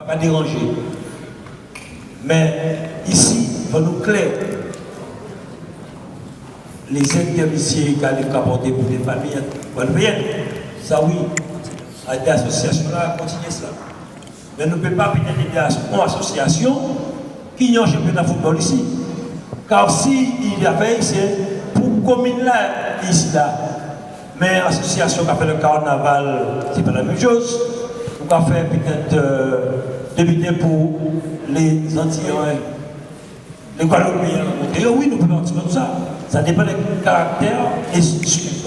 pas déranger. Mais ici, il faut nous clair. Les intermédiaires qui allaient apporter pour les familles guadeloupéennes, ça oui, à des associations-là, continuer ça. Mais nous ne pouvons pas peut-être aider une association qui a un championnat de football ici. Car si il y avait, c'est pour commune là, ici là. Mais l'association qui a fait le carnaval, c'est pas la même chose. On va faire peut-être débuter pour les Antillais, les Guadeloupéens. Et oui, nous pouvons faire tout ça. Ça dépend des caractères et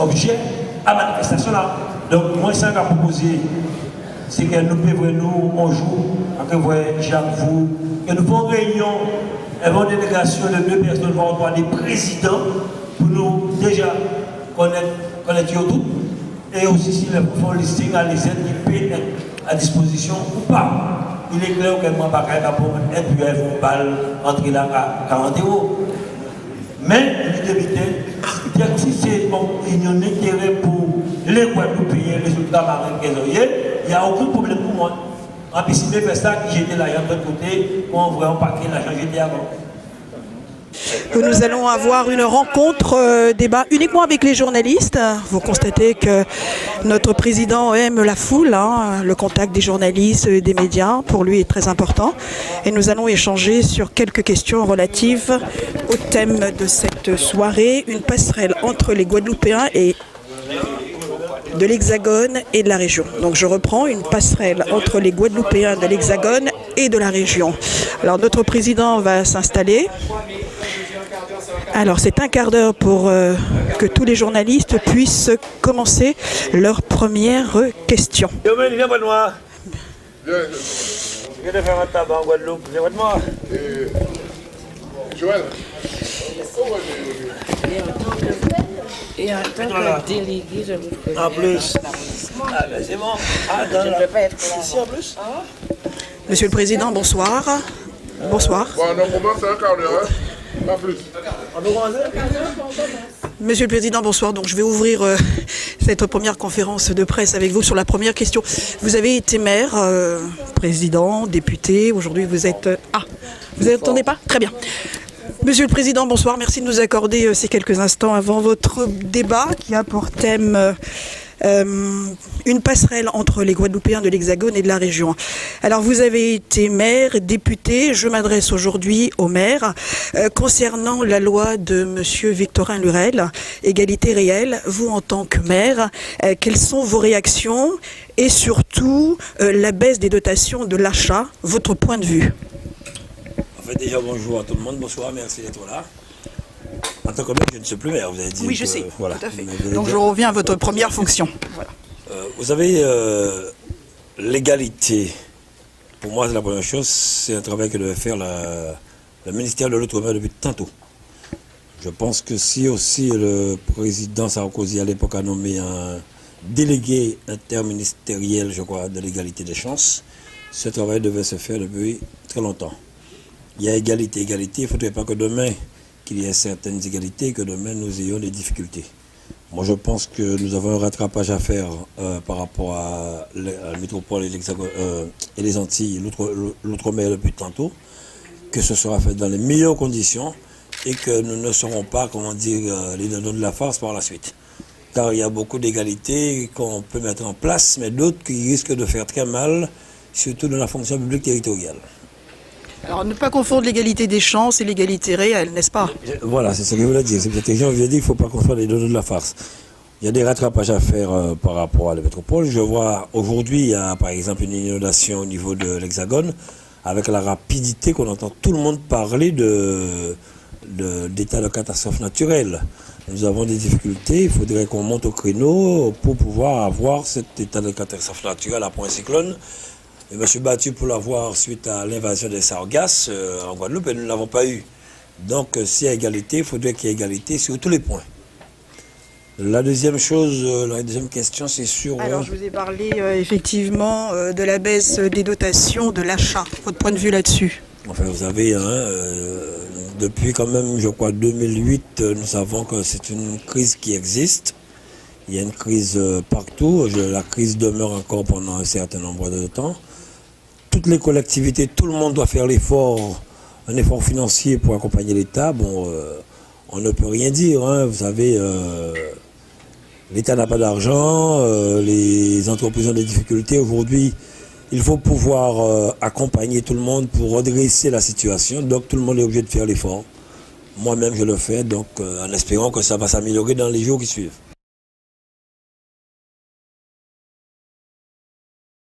objets à manifestation là. Donc, moi, ça qu'a proposé, c'est que nous pouvons nous, on joue, que vous voyez, Jacques, vous, que nous faisons réunion, une délégation de 2 personnes, voire 3, des présidents, pour nous déjà connaître tout. Et aussi, si les fonds listing à les aides qui peuvent être à disposition ou pas. Il est clair que moi, pas capable de être puis une balle entre là à 40 €. Mais l'éviter, si c'est il y a un intérêt pour les Guadeloupéens, les Ultramarins, il n'y a aucun problème pour moi. En plus, si je fais ça, j'étais là, de l'autre côté, on voit un paquet, l'argent, j'étais avant. Nous allons avoir une rencontre débat uniquement avec les journalistes. Vous constatez que notre président aime la foule, hein, le contact des journalistes et des médias pour lui est très important. Et nous allons échanger sur quelques questions relatives au thème de cette soirée, une passerelle entre les Guadeloupéens et de l'Hexagone et de la région. Donc je reprends, une passerelle entre les Guadeloupéens de l'Hexagone et de la région. Alors notre président va s'installer. Alors c'est un quart d'heure pour que tous les journalistes puissent commencer leur première question. Viens pas de moi. Je vais faire un tabac en Guadeloupe. Viens pas de moi. Joël. Et en tant que délégué, je vous préviens. En plus. Ah ben c'est bon. Ah, Je ne peux pas être là. ici en plus. Monsieur le Président, bonsoir. Bonsoir. Bon, on commence à un quart d'heure, hein? Pas plus. Monsieur le Président, bonsoir. Donc je vais ouvrir cette première conférence de presse avec vous sur la première question. Vous avez été maire, président, député. Aujourd'hui vous êtes... vous n'entendez pas? Très bien. Monsieur le Président, bonsoir. Merci de nous accorder ces quelques instants avant votre débat qui a pour thème une passerelle entre les Guadeloupéens de l'Hexagone et de la région. Alors vous avez été maire, député. Je m'adresse aujourd'hui au maire concernant la loi de monsieur Victorin Lurel, égalité réelle. Vous en tant que maire, quelles sont vos réactions et surtout la baisse des dotations de l'achat, votre point de vue? Déjà bonjour à tout le monde, bonsoir, merci d'être là. En tant que maire, je ne suis plus maire, vous avez dit. Oui, je sais, voilà. tout à fait. Donc je reviens à votre première fonction. Voilà. Vous savez, l'égalité, pour moi, c'est la première chose, c'est un travail que devait faire le ministère de l'Outre-mer depuis tantôt. Je pense que si aussi le président Sarkozy à l'époque a nommé un délégué interministériel, je crois, de l'égalité des chances, ce travail devait se faire depuis très longtemps. Il y a égalité, égalité. Il ne faudrait pas que demain, qu'il y ait certaines égalités, que demain nous ayons des difficultés. Moi, je pense que nous avons un rattrapage à faire par rapport à la métropole et les Antilles, l'outre-mer depuis tantôt, que ce sera fait dans les meilleures conditions et que nous ne serons pas, comment dire, les dindons de la farce par la suite. Car il y a beaucoup d'égalités qu'on peut mettre en place, mais d'autres qui risquent de faire très mal, surtout dans la fonction publique territoriale. Alors, ne pas confondre l'égalité des chances et l'égalité réelle, n'est-ce pas? Voilà, c'est ce que je voulais dire. C'est peut-être que je viens dire qu'il ne faut pas confondre les deux de la farce. Il y a des rattrapages à faire par rapport à la métropole. Je vois aujourd'hui, il y a par exemple une inondation au niveau de l'Hexagone, avec la rapidité qu'on entend tout le monde parler d'état de catastrophe naturelle. Nous avons des difficultés, il faudrait qu'on monte au créneau pour pouvoir avoir cet état de catastrophe naturelle après un cyclone. Je me suis battu pour l'avoir suite à l'invasion des Sargasses en Guadeloupe et nous ne l'avons pas eu. Donc s'il y a égalité, il faudrait qu'il y ait égalité sur tous les points. La deuxième chose, la deuxième question, c'est sur... Alors je vous ai parlé effectivement de la baisse des dotations de l'achat. Votre point de vue là-dessus? Enfin, vous savez, depuis quand même, je crois, 2008, nous savons que c'est une crise qui existe. Il y a une crise partout. La crise demeure encore pendant un certain nombre de temps. toutes les collectivités, tout le monde doit faire l'effort, un effort financier pour accompagner l'État. Bon, on ne peut rien dire, hein. Vous savez, l'État n'a pas d'argent, les entreprises ont des difficultés. Aujourd'hui, il faut pouvoir accompagner tout le monde pour redresser la situation. Donc tout le monde est obligé de faire l'effort. Moi-même, je le fais, donc en espérant que ça va s'améliorer dans les jours qui suivent.